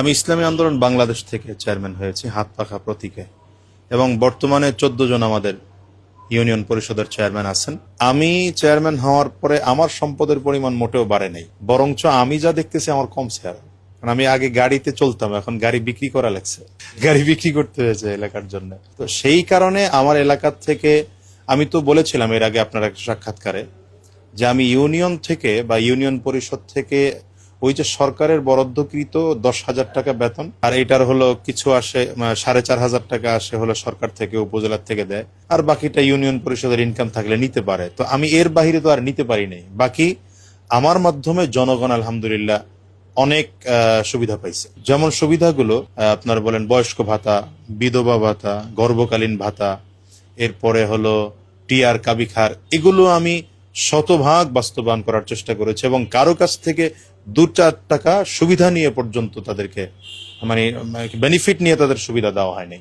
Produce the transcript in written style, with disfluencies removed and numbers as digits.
আমি ইসলামী আন্দোলন বাংলাদেশ থেকে চেয়ারম্যান হয়েছি হাত পাখা প্রতীকে, এবং বর্তমানে 14 জন আমাদের ইউনিয়ন পরিষদের চেয়ারম্যান আছেন। আমি চেয়ারম্যান হওয়ার পরে আমার সম্পদের পরিমাণ মোটেও বাড়ে নাই, বরঞ্চ আমি যা দেখতেছি আমার কমছে। আর কারণ আমি আগে গাড়িতে চলতাম, এখন গাড়ি বিক্রি করা লাগছে, গাড়ি বিক্রি করতে হয়েছে এলাকার জন্য। তো সেই কারণে আমার এলাকার থেকে, আমি তো বলেছিলাম এর আগে আপনার একটা সাক্ষাৎকারে, যে আমি ইউনিয়ন থেকে বা ইউনিয়ন পরিষদ থেকে ওই যে সরকারের বরাদ্দকৃত 10,000 টাকা বেতন, আর এটার হলো কিছু আসে 4,500 টাকা আসে হলো সরকার থেকে, উপজেলার থেকে দেয়, আর বাকিটা ইউনিয়ন পরিষদের ইনকাম থাকলে নিতে পারে। তো আমি এর বাহিরে তো আর নিতে পারি নাই। বাকি আমার মাধ্যমে জনগণ আলহামদুলিল্লাহ অনেক সুবিধা পাইছে। যেমন সুবিধাগুলো আপনার বলেন বয়স্ক ভাতা, বিধবা ভাতা, গর্ভকালীন ভাতা, এরপরে হলো টিআর কাবিখার, এগুলো আমি শতভাগ বাস্তবায়ন করার চেষ্টা করেছি, এবং কারো কাছ থেকে 2-4 টাকা সুবিধা নিয়ে পর্যন্ত তাদেরকে, মানে বেনিফিট নিয়ে তাদের সুবিধা দেওয়া হয়নি।